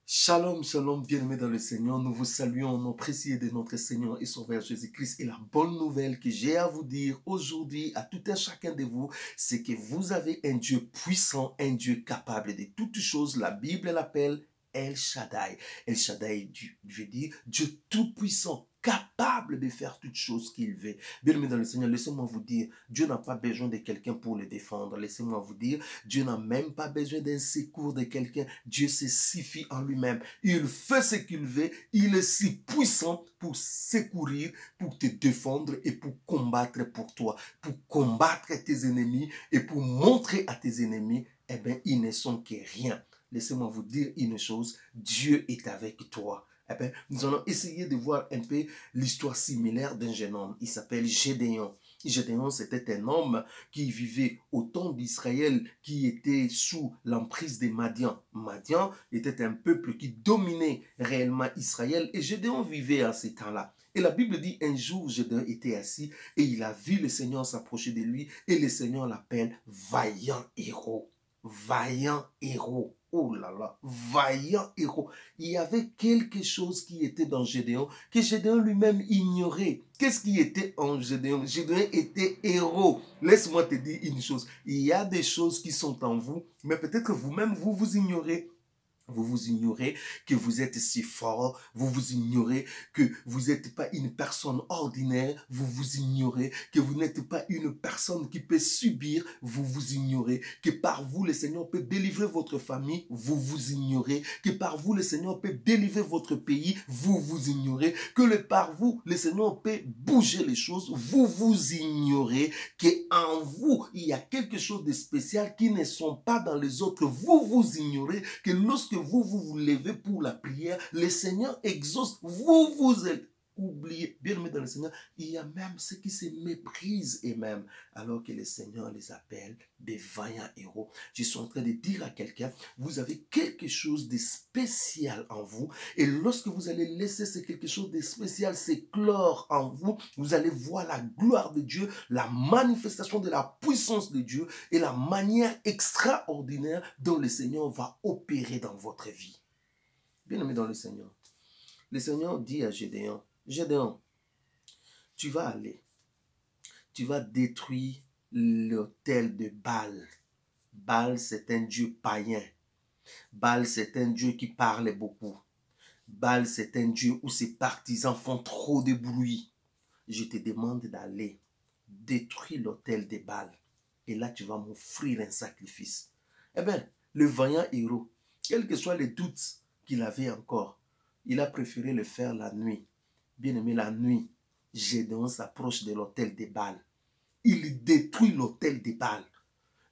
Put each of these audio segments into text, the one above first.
Shalom, shalom, bien-aimés dans le Seigneur. Nous vous saluons au nom précieux de notre Seigneur et Sauveur Jésus-Christ. Et la bonne nouvelle que j'ai à vous dire aujourd'hui à tout un chacun de vous, c'est que vous avez un Dieu puissant, un Dieu capable de toutes choses. La Bible l'appelle El Shaddai. El Shaddai, je veux dire Dieu tout-puissant, capable de faire toutes choses qu'il veut. Bien-aimés dans le Seigneur, laissez-moi vous dire, Dieu n'a pas besoin de quelqu'un pour le défendre. Laissez-moi vous dire, Dieu n'a même pas besoin d'un secours de quelqu'un. Dieu se suffit en lui-même. Il fait ce qu'il veut. Il est si puissant pour secourir, pour te défendre et pour combattre pour toi, pour combattre tes ennemis et pour montrer à tes ennemis, eh bien, ils ne sont que rien. Laissez-moi vous dire une chose, Dieu est avec toi. Eh bien, nous allons essayer de voir un peu l'histoire similaire d'un jeune homme. Il s'appelle Gédéon. Gédéon, c'était un homme qui vivait au temps d'Israël, qui était sous l'emprise des Madians. Madian était un peuple qui dominait réellement Israël et Gédéon vivait à ces temps-là. Et la Bible dit un jour, Gédéon était assis et il a vu le Seigneur s'approcher de lui et le Seigneur l'appelle vaillant héros. Vaillant héros. Oh là là, vaillant héros. Il y avait quelque chose qui était dans Gédéon que Gédéon lui-même ignorait. Qu'est-ce qui était en Gédéon? Gédéon était héros. Laisse-moi te dire une chose. Il y a des choses qui sont en vous, mais peut-être que vous-même, vous ignorez. Vous vous ignorez que vous êtes si fort, vous vous ignorez que vous n'êtes pas une personne ordinaire, vous vous ignorez que vous n'êtes pas une personne qui peut subir, vous vous ignorez que par vous le Seigneur peut délivrer votre famille, vous vous ignorez que par vous le Seigneur peut délivrer votre pays, vous vous ignorez que par vous le Seigneur peut bouger les choses, vous vous ignorez que en vous il y a quelque chose de spécial qui ne sont pas dans les autres, vous vous ignorez que lorsque vous levez pour la prière, le Seigneur exauce, vous êtes oublié. Bien aimé dans le Seigneur, il y a même ceux qui se méprisent eux-mêmes, alors que le Seigneur les appelle des vaillants héros. Je suis en train de dire à quelqu'un, vous avez quelque chose de spécial en vous, et lorsque vous allez laisser ce quelque chose de spécial s'éclore en vous, vous allez voir la gloire de Dieu, la manifestation de la puissance de Dieu, et la manière extraordinaire dont le Seigneur va opérer dans votre vie. Bien-aimé dans le Seigneur dit à Gédéon, Gédéon, tu vas aller, tu vas détruire l'autel de Baal. Baal, c'est un dieu païen. Baal, c'est un dieu qui parle beaucoup. Baal, c'est un dieu où ses partisans font trop de bruit. Je te demande d'aller détruire l'autel de Baal. Et là, tu vas m'offrir un sacrifice. Eh bien, le vaillant héros, quels que soient les doutes qu'il avait encore, il a préféré le faire la nuit. Bien aimé, la nuit, Gédéon s'approche de l'autel de Baal. Il détruit l'autel de Baal.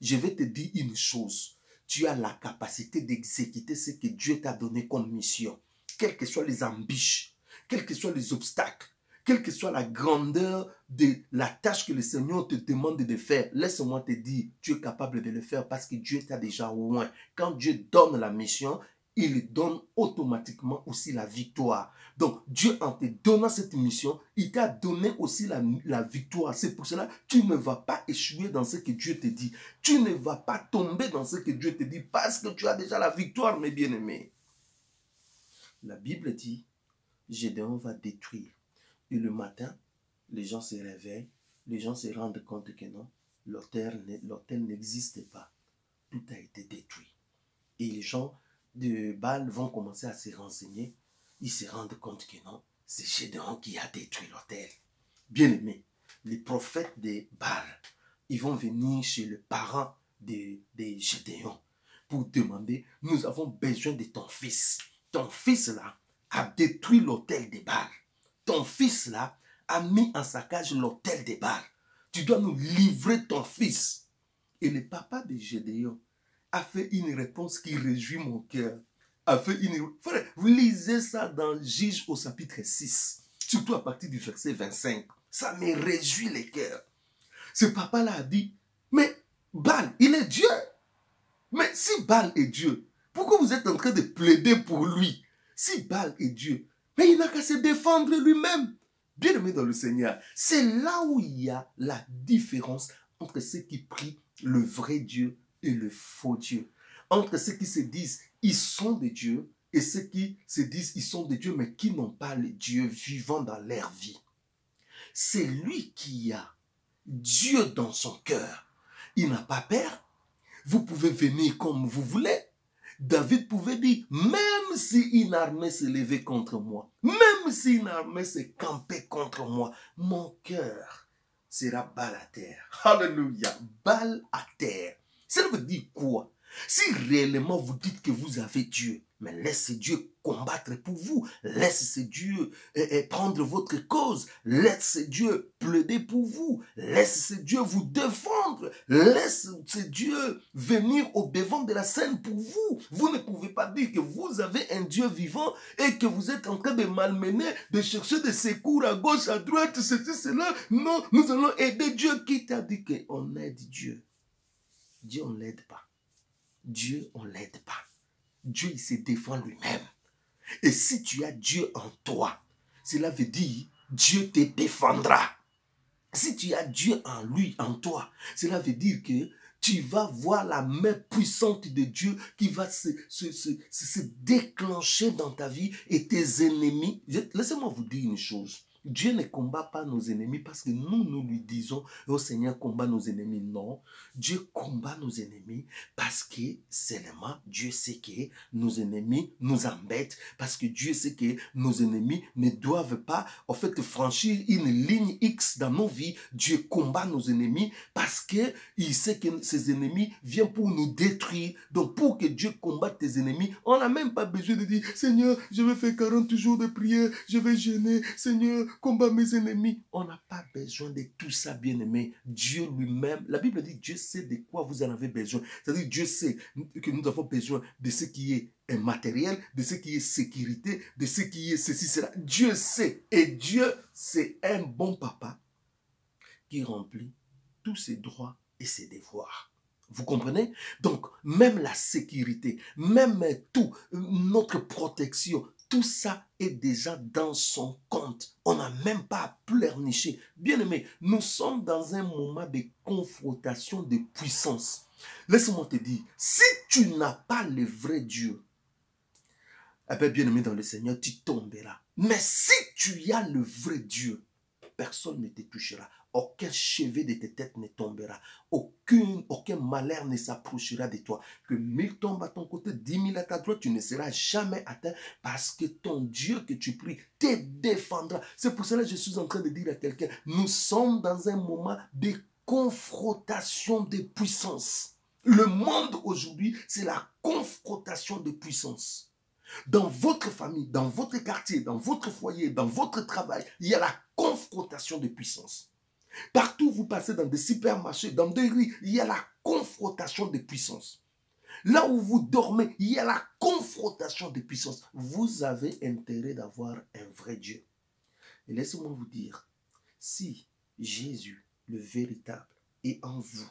Je vais te dire une chose. Tu as la capacité d'exécuter ce que Dieu t'a donné comme mission. Quelles que soient les embûches, quels que soient les obstacles, quelle que soit la grandeur de la tâche que le Seigneur te demande de faire, laisse-moi te dire, tu es capable de le faire parce que Dieu t'a déjà loin. Quand Dieu donne la mission, il donne automatiquement aussi la victoire. Donc, Dieu, en te donnant cette mission, il t'a donné aussi la victoire. C'est pour cela que tu ne vas pas échouer dans ce que Dieu te dit. Tu ne vas pas tomber dans ce que Dieu te dit parce que tu as déjà la victoire, mes bien-aimés. La Bible dit, Gédéon va détruire. Et le matin, les gens se réveillent, les gens se rendent compte que non, l'autel n'existe pas. Tout a été détruit. Et les gens de Baal vont commencer à se renseigner. Ils se rendent compte que non, c'est Gédéon qui a détruit l'autel. Bien aimé, les prophètes de Baal, ils vont venir chez le parent de Gédéon pour demander, nous avons besoin de ton fils. Ton fils là a détruit l'autel de Baal. Ton fils là a mis en saccage l'autel de Baal. Tu dois nous livrer ton fils. Et le papa de Gédéon a fait une réponse qui réjouit mon cœur. Frère, vous lisez ça dans Juges au chapitre 6, surtout à partir du verset 25. Ça me réjouit le cœur. Ce papa-là a dit, mais Baal, il est Dieu. Mais si Baal est Dieu, pourquoi vous êtes en train de plaider pour lui? Si Baal est Dieu, mais il n'a qu'à se défendre lui-même. Bien aimé dans le Seigneur, c'est là où il y a la différence entre ceux qui prient le vrai Dieu et le faux Dieu. Entre ceux qui se disent, ils sont des dieux, et ceux qui se disent ils sont des dieux, mais qui n'ont pas le Dieu vivant dans leur vie. C'est lui qui a Dieu dans son cœur. Il n'a pas peur. Vous pouvez venir comme vous voulez. David pouvait dire, même si une armée se levait contre moi, même si une armée se campait contre moi, mon cœur sera balle à terre. Alléluia, balle à terre. Ça veut dire quoi? Si réellement vous dites que vous avez Dieu, mais laissez Dieu combattre pour vous. Laissez Dieu prendre votre cause. Laissez Dieu plaider pour vous. Laissez Dieu vous défendre. Laissez Dieu venir au devant de la scène pour vous. Vous ne pouvez pas dire que vous avez un Dieu vivant et que vous êtes en train de malmener, de chercher des secours à gauche, à droite, ceci, cela. Non, nous allons aider Dieu. Qui t'a dit qu'on aide Dieu? Dieu, on ne l'aide pas. Dieu, on ne l'aide pas. Dieu, il se défend lui-même. Et si tu as Dieu en toi, cela veut dire Dieu te défendra. Si tu as Dieu en lui, en toi, cela veut dire que tu vas voir la main puissante de Dieu qui va se déclencher dans ta vie et tes ennemis. Laissez-moi vous dire une chose. Dieu ne combat pas nos ennemis parce que nous lui disons, oh Seigneur, combat nos ennemis. Non, Dieu combat nos ennemis parce que seulement Dieu sait que nos ennemis nous embêtent, parce que Dieu sait que nos ennemis ne doivent pas, en fait, franchir une ligne X dans nos vies. Dieu combat nos ennemis parce que il sait que ces ennemis viennent pour nous détruire. Donc, pour que Dieu combatte tes ennemis, on n'a même pas besoin de dire, Seigneur, je vais faire 40 jours de prière, je vais jeûner, Seigneur, combat mes ennemis. On n'a pas besoin de tout ça, bien-aimé. Dieu lui-même, la Bible dit, Dieu sait de quoi vous en avez besoin. C'est-à-dire, Dieu sait que nous avons besoin de ce qui est matériel, de ce qui est sécurité, de ce qui est ceci, cela. Dieu sait. Et Dieu, c'est un bon papa qui remplit tous ses droits et ses devoirs. Vous comprenez? Donc, même la sécurité, même tout, notre protection, tout ça est déjà dans son compte. On n'a même pas à pleurnicher. Bien aimé, nous sommes dans un moment de confrontation de puissance. Laisse-moi te dire, si tu n'as pas le vrai Dieu, eh bien, bien aimé dans le Seigneur, tu tomberas. Mais si tu as le vrai Dieu, personne ne te touchera. Aucun cheveu de tes têtes ne tombera. Aucun malheur ne s'approchera de toi. Que 1000 tombent à ton côté, 10 000 à ta droite, tu ne seras jamais atteint parce que ton Dieu que tu pries te défendra. C'est pour cela que je suis en train de dire à quelqu'un, nous sommes dans un moment de confrontation de puissance. Le monde aujourd'hui, c'est la confrontation de puissance. Dans votre famille, dans votre quartier, dans votre foyer, dans votre travail, il y a la confrontation de puissance. Partout où vous passez dans des supermarchés, dans des rues, il y a la confrontation de puissance. Là où vous dormez, il y a la confrontation de puissance. Vous avez intérêt d'avoir un vrai Dieu. Et laissez-moi vous dire, si Jésus, le véritable, est en vous,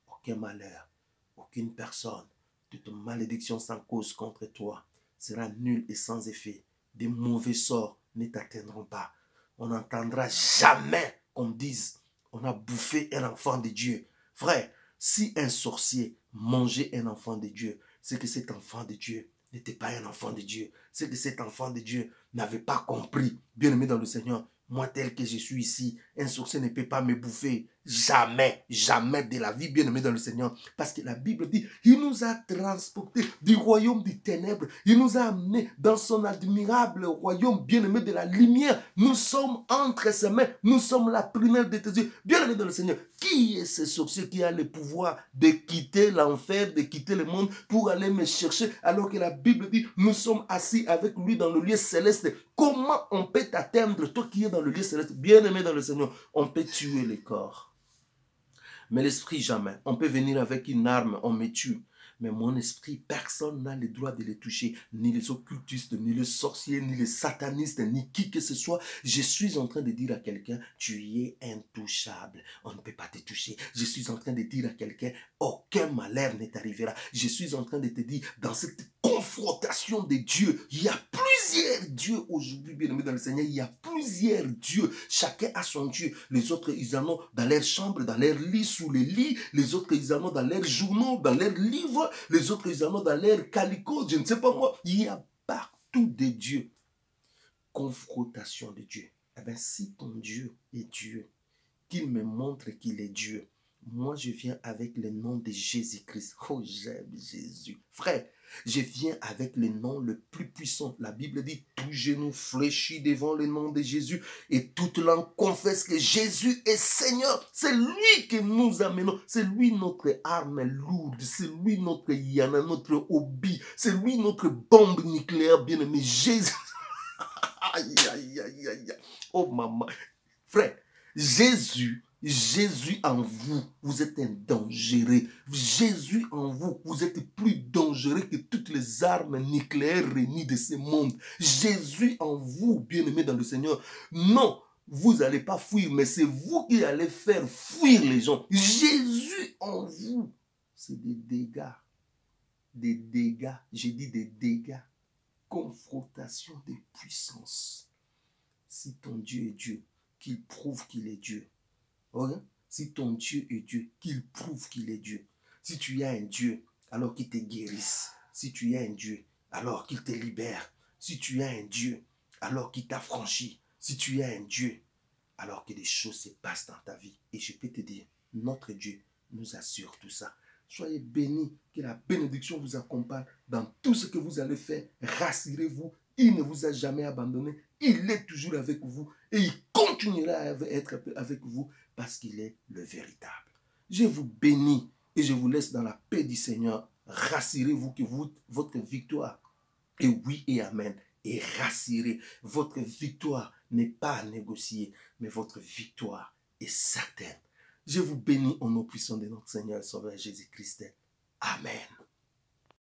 aucun malheur, aucune personne, toute malédiction sans cause contre toi sera nulle et sans effet. Des mauvais sorts ne t'atteindront pas. On n'entendra jamais qu'on dise on a bouffé un enfant de Dieu. Frère, si un sorcier mangeait un enfant de Dieu, c'est que cet enfant de Dieu n'était pas un enfant de Dieu. C'est que cet enfant de Dieu n'avait pas compris. Bien-aimé dans le Seigneur, moi tel que je suis ici, un sorcier ne peut pas me bouffer. Jamais, jamais de la vie, bien-aimé dans le Seigneur. Parce que la Bible dit, il nous a transportés du royaume des ténèbres. Il nous a amenés dans son admirable royaume, bien-aimé de la lumière. Nous sommes entre ses mains. Nous sommes la prunelle de tes yeux. Bien-aimé dans le Seigneur, qui est ce sorcier qui a le pouvoir de quitter l'enfer, de quitter le monde pour aller me chercher alors que la Bible dit, nous sommes assis avec lui dans le lieu céleste. Comment on peut t'atteindre, toi qui es dans le lieu céleste, bien-aimé dans le Seigneur? On peut tuer les corps. Mais l'esprit, jamais. On peut venir avec une arme, on me tue. Mais mon esprit, personne n'a le droit de le toucher. Ni les occultistes, ni les sorciers, ni les satanistes, ni qui que ce soit. Je suis en train de dire à quelqu'un, tu es intouchable. On ne peut pas te toucher. Je suis en train de dire à quelqu'un, aucun malheur ne t'arrivera. Je suis en train de te dire, dans cette confrontation de Dieu, il y a plusieurs dieux aujourd'hui, bien aimé dans le Seigneur. Il y a plusieurs dieux. Chacun a son Dieu. Les autres, ils en ont dans leur chambre, dans leur lit, sous les lits. Les autres, ils en ont dans leurs journaux, dans leurs livres. Les autres, ils en ont dans leurs calicots. Je ne sais pas moi. Il y a tout de Dieu. Confrontation de Dieu. Eh bien, si ton Dieu est Dieu, qu'il me montre qu'il est Dieu, moi je viens avec le nom de Jésus-Christ. Oh, j'aime Jésus. Frère, je viens avec le nom le plus puissant. La Bible dit, tout genou fléchit devant le nom de Jésus et toute langue confesse que Jésus est Seigneur. C'est lui que nous amenons. C'est lui notre arme lourde. C'est lui notre yana, notre hobby. C'est lui notre bombe nucléaire bien-aimé. Jésus. Aïe, aïe, aïe, aïe. Oh maman. Frère, Jésus en vous, vous êtes un dangereux. Jésus en vous, vous êtes plus dangereux que toutes les armes nucléaires réunies de ce monde. Jésus en vous, bien-aimé dans le Seigneur. Non, vous n'allez pas fuir, mais c'est vous qui allez faire fuir les gens. Jésus en vous, c'est des dégâts. Des dégâts. J'ai dit des dégâts. Confrontation des puissances. Si ton Dieu est Dieu, qu'il prouve qu'il est Dieu. Okay? Si ton Dieu est Dieu, qu'il prouve qu'il est Dieu. Si tu as un Dieu, alors qu'il te guérisse. Si tu as un Dieu, alors qu'il te libère. Si tu as un Dieu, alors qu'il t'affranchit. Si tu as un Dieu, alors que des choses se passent dans ta vie. Et je peux te dire, notre Dieu nous assure tout ça. Soyez bénis, que la bénédiction vous accompagne dans tout ce que vous allez faire. Rassurez-vous, il ne vous a jamais abandonné. Il est toujours avec vous et il continuera à être avec vous parce qu'il est le véritable. Je vous bénis et je vous laisse dans la paix du Seigneur. Rassurez-vous que votre victoire est oui et amen. Et rassurez, votre victoire n'est pas à négocier, mais votre victoire est certaine. Je vous bénis au nom puissant de notre Seigneur et Sauveur Jésus-Christ. Amen.